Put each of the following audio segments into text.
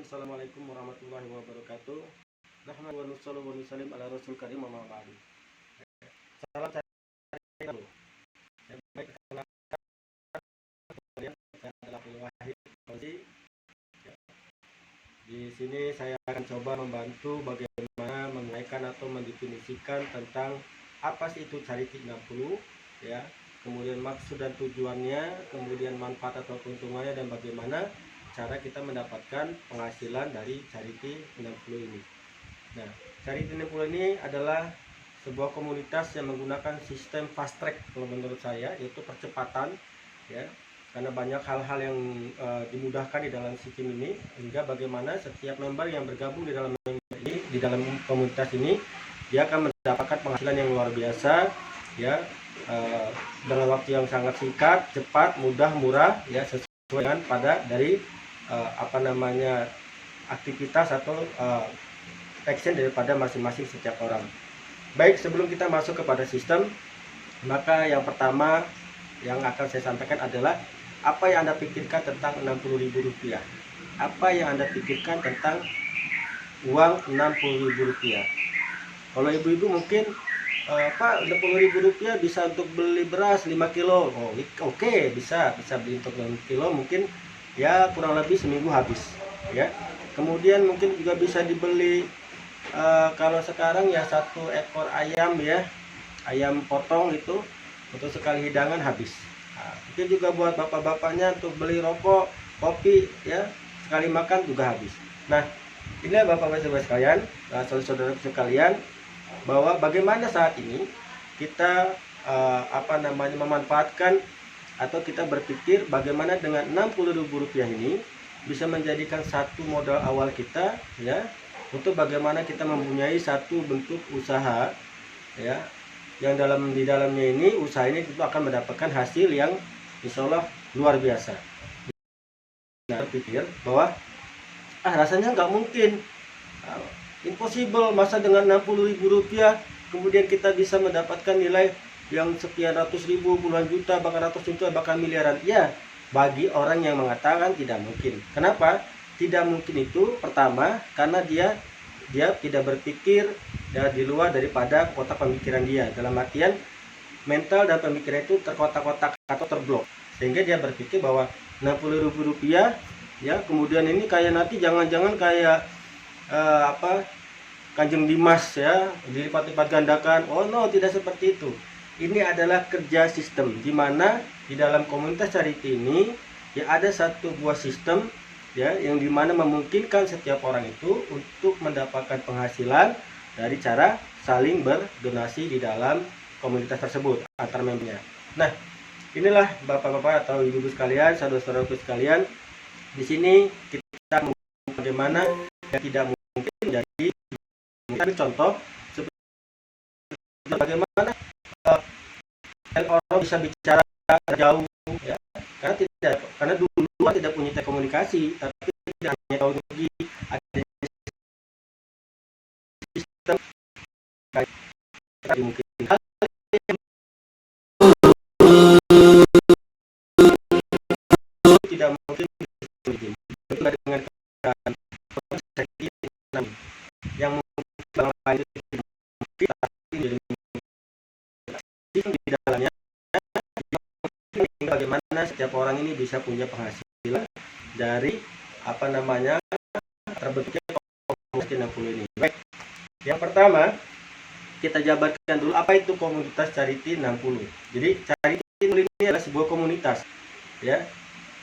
Assalamualaikum warahmatullahi wabarakatuh. Nahmadu wa nusallim ala rasul karim amma ba'du. Salam saya baik adalah Wahid. Di sini saya akan coba membantu bagaimana menguraikan atau mendefinisikan tentang apa sih itu Charity 60 ya. Kemudian maksud dan tujuannya, kemudian manfaat atau keuntungannya, dan bagaimana cara kita mendapatkan penghasilan dari Charity 60 ini. Nah, Charity 60 ini adalah sebuah komunitas yang menggunakan sistem fast track kalau menurut saya, yaitu percepatan ya. Karena banyak hal-hal yang dimudahkan di dalam sistem ini, hingga bagaimana setiap member yang bergabung di dalam ini, di dalam komunitas ini, dia akan mendapatkan penghasilan yang luar biasa ya, dengan waktu yang sangat singkat, cepat, mudah, murah ya, sesuai dengan pada dari aktivitas atau action daripada masing-masing setiap orang. Baik, sebelum kita masuk kepada sistem, maka yang pertama yang akan saya sampaikan adalah apa yang Anda pikirkan tentang Rp60.000. Apa yang Anda pikirkan tentang uang Rp60.000? Kalau ibu-ibu mungkin Pak, Rp60.000 bisa untuk beli beras 5 kilo. Oh, oke, bisa beli untuk 5 kilo, mungkin ya kurang lebih seminggu habis ya. Kemudian mungkin juga bisa dibeli kalau sekarang ya 1 ekor ayam ya, ayam potong itu untuk sekali hidangan habis. Nah, mungkin juga buat bapak-bapaknya untuk beli rokok, kopi ya, sekali makan juga habis. Nah, inilah bapak-bapak sekalian, saudara-saudara sekalian, bahwa bagaimana saat ini kita memanfaatkan atau kita berpikir bagaimana dengan Rp60.000 ini bisa menjadikan satu modal awal kita ya, untuk bagaimana kita mempunyai satu bentuk usaha ya, yang di dalamnya ini, usaha ini tentu akan mendapatkan hasil yang insya Allah luar biasa. Nah, pikir bahwa rasanya nggak mungkin, impossible, masa dengan Rp60.000 kemudian kita bisa mendapatkan nilai yang sekian ratus ribu, puluhan juta, bahkan ratus juta, bahkan miliaran. Ya, bagi orang yang mengatakan tidak mungkin. Kenapa tidak mungkin itu? Pertama, karena dia tidak berpikir ya, di luar daripada kotak pemikiran dia. Dalam artian mental dan pemikiran itu terkotak-kotak atau terblok, sehingga dia berpikir bahwa Rp60.000 ya, kemudian ini kayak nanti jangan-jangan kayak Kanjeng Dimas ya, dilipat-lipat gandakan. Oh no, tidak seperti itu. Ini adalah kerja sistem, di mana di dalam komunitas Charity ini ya ada satu buah sistem ya, yang dimana memungkinkan setiap orang itu untuk mendapatkan penghasilan dari cara saling berdonasi di dalam komunitas tersebut antar membernya. Nah, inilah bapak-bapak atau ibu-ibu sekalian, saudara-saudaraku sekalian, di sini kita bagaimana yang tidak mungkin menjadi. Kita contoh seperti bagaimana orang bisa bicara jauh ya, karena dulu tidak punya komunikasi, tapi tidak hanya teknologi, ada sistem kayak mungkin hal tidak mungkin dengan yang di dalamnya bagaimana setiap orang ini bisa punya penghasilan dari terbentuknya komunitas 60 ini. Baik, yang pertama kita jabarkan dulu apa itu komunitas Charity 60. Jadi Charity 60 ini adalah sebuah komunitas, ya.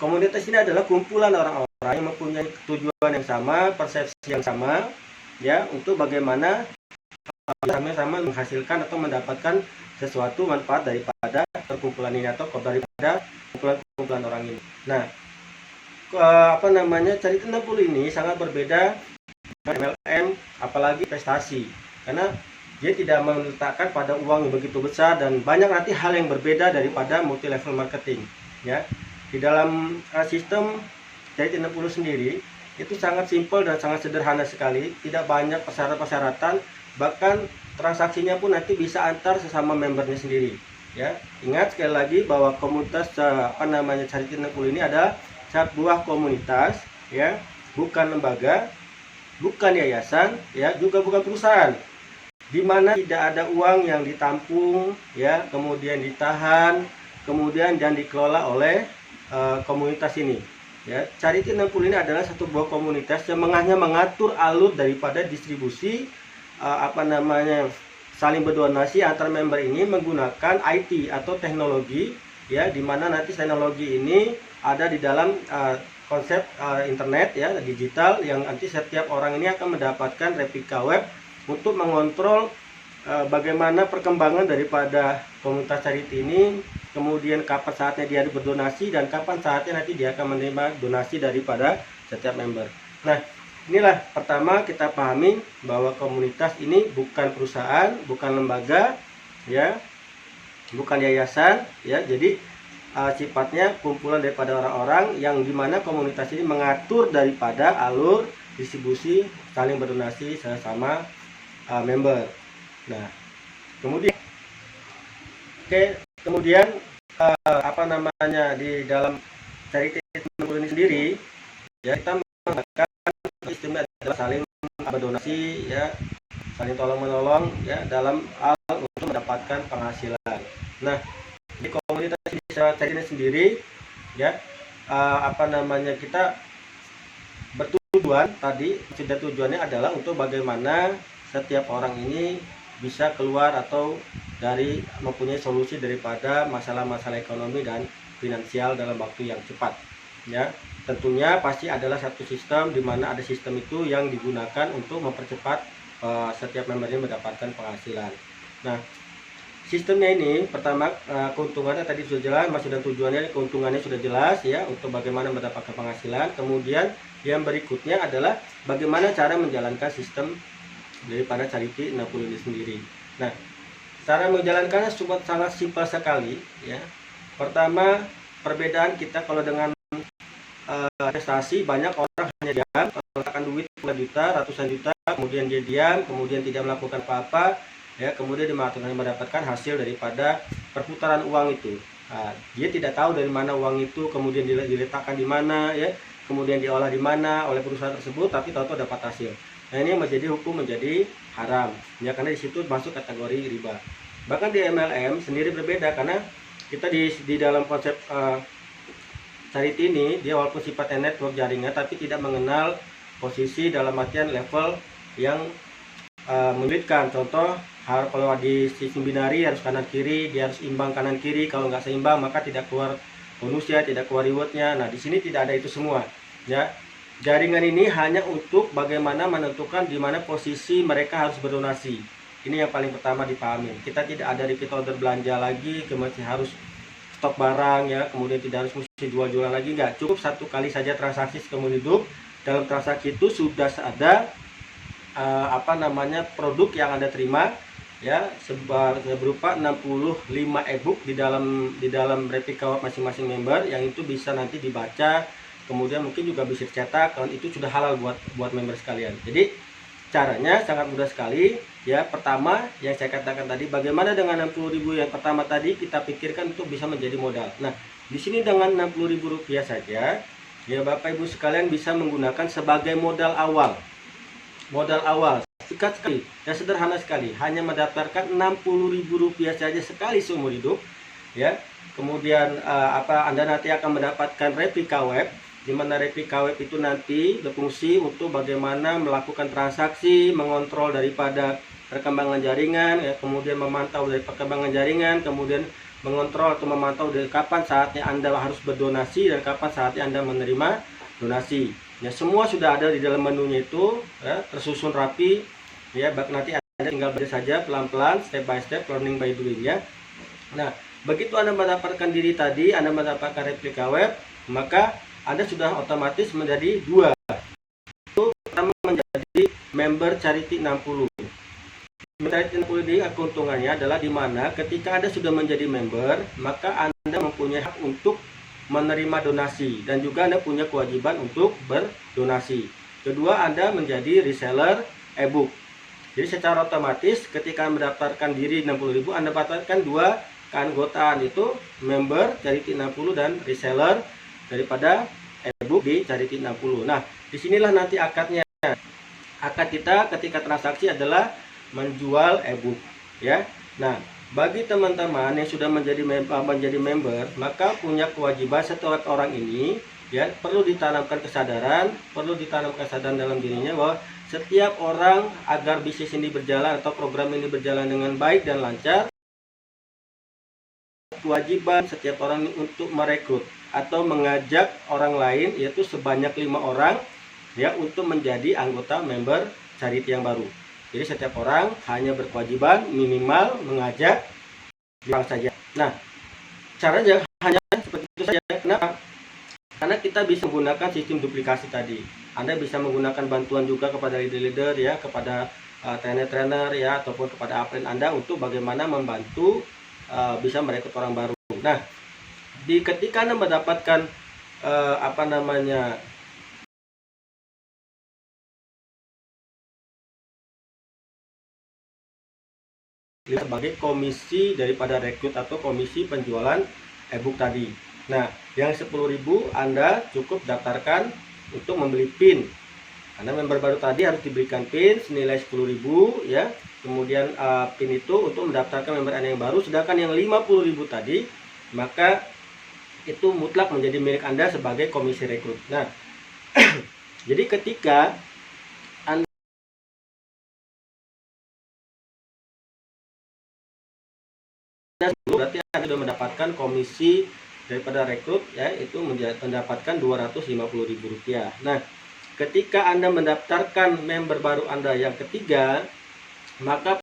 Komunitas ini adalah kumpulan orang-orang yang mempunyai tujuan yang sama, persepsi yang sama, ya, untuk bagaimana sama-sama menghasilkan atau mendapatkan sesuatu manfaat daripada perkumpulan ini atau daripada kumpulan orang ini. Nah, Charity 60 ini sangat berbeda dengan MLM, apalagi investasi, karena dia tidak meletakkan pada uang yang begitu besar dan banyak nanti hal yang berbeda daripada multi level marketing, ya. Di dalam sistem Charity 60 sendiri itu sangat simpel dan sangat sederhana sekali, tidak banyak persyaratan, bahkan transaksinya pun nanti bisa antar sesama membernya sendiri, ya. Ingat sekali lagi bahwa komunitas Charity 60 ini adalah sebuah komunitas, ya, bukan lembaga, bukan yayasan, ya, juga bukan perusahaan, di mana tidak ada uang yang ditampung, ya, kemudian ditahan, kemudian dan dikelola oleh komunitas ini, ya. Charity 60 ini adalah satu buah komunitas yang hanya mengatur alur daripada distribusi saling berdonasi antar member ini menggunakan IT atau teknologi, ya, di mana nanti teknologi ini ada di dalam konsep internet, ya, digital, yang nanti setiap orang ini akan mendapatkan replika web untuk mengontrol bagaimana perkembangan daripada komunitas Charity ini, kemudian kapan saatnya dia berdonasi dan kapan saatnya nanti dia akan menerima donasi daripada setiap member. Nah, inilah pertama kita pahami bahwa komunitas ini bukan perusahaan, bukan lembaga, ya, bukan yayasan, ya. Jadi sifatnya kumpulan daripada orang-orang yang dimana komunitas ini mengatur daripada alur distribusi saling berdonasi sesama member. Nah, kemudian di dalam Charity 60 ini sendiri, ya, kita menggunakan sistemnya adalah saling berdonasi, ya, saling tolong menolong, ya, dalam hal untuk mendapatkan penghasilan. Nah, di komunitas Charity ini sendiri, ya, kita bertujuan tadi, sudah tujuannya adalah untuk bagaimana setiap orang ini bisa keluar atau dari mempunyai solusi daripada masalah-masalah ekonomi dan finansial dalam waktu yang cepat, ya. Tentunya pasti adalah satu sistem di mana ada sistem itu yang digunakan untuk mempercepat setiap membernya mendapatkan penghasilan. Nah, sistemnya ini pertama keuntungannya tadi sudah jelas, maksud dan tujuannya, keuntungannya sudah jelas, ya, untuk bagaimana mendapatkan penghasilan. Kemudian yang berikutnya adalah bagaimana cara menjalankan sistem daripada Charity 60 ini sendiri. Nah, cara menjalankannya sangat simpel sekali, ya. Pertama, perbedaan kita kalau dengan investasi, banyak orang hanya diam, meletakkan duit puluhan juta, ratusan juta, kemudian dia diam, kemudian tidak melakukan apa-apa, ya, kemudian dia mendapatkan hasil daripada perputaran uang itu. Nah, dia tidak tahu dari mana uang itu kemudian diletakkan di mana, ya, kemudian diolah di mana oleh perusahaan tersebut, tapi tahu-tahu dapat hasil. Nah, ini menjadi hukum menjadi haram, ya, karena di situ masuk kategori riba. Bahkan di MLM sendiri berbeda, karena kita di dalam konsep Charity ini, dia walaupun sifatnya network jaringan tapi tidak mengenal posisi dalam artian level yang menyulitkan. Contoh, kalau di sistem binari harus kanan kiri, dia harus imbang kanan kiri, kalau nggak seimbang maka tidak keluar bonusnya, tidak keluar rewardnya. Nah, di sini tidak ada itu semua, ya. Jaringan ini hanya untuk bagaimana menentukan di mana posisi mereka harus berdonasi. Ini yang paling pertama dipahami. Kita tidak ada repeat order belanja lagi, kemudian harus stok barang, ya, kemudian tidak harus mesti jual-jualan lagi, nggak. Cukup satu kali saja transaksi seumur hidup. Dalam transaksi itu sudah ada produk yang Anda terima, ya, berupa 65 ebook di dalam replika web masing-masing member, yang itu bisa nanti dibaca, kemudian mungkin juga bisa dicetak, dan itu sudah halal buat member sekalian. Jadi caranya sangat mudah sekali, ya. Pertama yang saya katakan tadi, bagaimana dengan 60.000 yang pertama tadi kita pikirkan untuk bisa menjadi modal. Nah, di sini dengan Rp60.000 saja, ya, Bapak Ibu sekalian bisa menggunakan sebagai modal awal. Modal awal singkat sekali dan sederhana sekali, hanya mendaftarkan Rp60.000 saja sekali seumur hidup, ya. Kemudian Anda nanti akan mendapatkan replika web, di mana replika web itu nanti berfungsi untuk bagaimana melakukan transaksi, mengontrol daripada perkembangan jaringan, ya, kemudian memantau dari perkembangan jaringan, kemudian mengontrol atau memantau dari kapan saatnya Anda harus berdonasi dan kapan saatnya Anda menerima donasi. Ya, semua sudah ada di dalam menunya itu, ya, tersusun rapi. Ya, nanti Anda tinggal belajar saja pelan-pelan, step by step, learning by doing ya. Nah, begitu Anda mendapatkan diri tadi, Anda mendapatkan replika web, maka Anda sudah otomatis menjadi dua. Itu pertama menjadi member Charity 60. Charity 60 ini keuntungannya adalah di mana ketika Anda sudah menjadi member, maka Anda mempunyai hak untuk menerima donasi dan juga Anda punya kewajiban untuk berdonasi. Kedua, Anda menjadi reseller e-book. Jadi secara otomatis ketika mendaftarkan diri 60.000, Anda dapatkan dua keanggotaan, itu member Charity 60 dan reseller daripada e-book di Charity 60. Nah, disinilah nanti akadnya. Akad kita ketika transaksi adalah menjual e-book ya. Nah, bagi teman-teman yang sudah menjadi member, maka punya kewajiban setiap orang ini ya, perlu ditanamkan kesadaran dalam dirinya bahwa setiap orang agar bisnis ini berjalan atau program ini berjalan dengan baik dan lancar, kewajiban setiap orang ini untuk merekrut atau mengajak orang lain, yaitu sebanyak 5 orang ya, untuk menjadi anggota member Charity yang baru. Jadi setiap orang hanya berkewajiban minimal mengajak 5 saja. Nah, caranya hanya seperti itu saja. Kenapa? Karena kita bisa menggunakan sistem duplikasi tadi. Anda bisa menggunakan bantuan juga kepada leader-leader ya, kepada trainer-trainer ya, ataupun kepada upline Anda untuk bagaimana membantu bisa merekrut orang baru. Nah, ketika Anda mendapatkan sebagai komisi daripada rekrut atau komisi penjualan e-book tadi. Nah, yang 10.000 Anda cukup daftarkan untuk membeli pin. Karena member baru tadi harus diberikan pin senilai 10.000 ya. Kemudian pin itu untuk mendaftarkan member Anda yang baru, sedangkan yang 50.000 tadi maka itu mutlak menjadi milik Anda sebagai komisi rekrut. Nah, jadi ketika berarti Anda sudah mendapatkan komisi daripada rekrut ya, itu mendapatkan Rp250.000. Nah, ketika Anda mendaftarkan member baru Anda yang ketiga, maka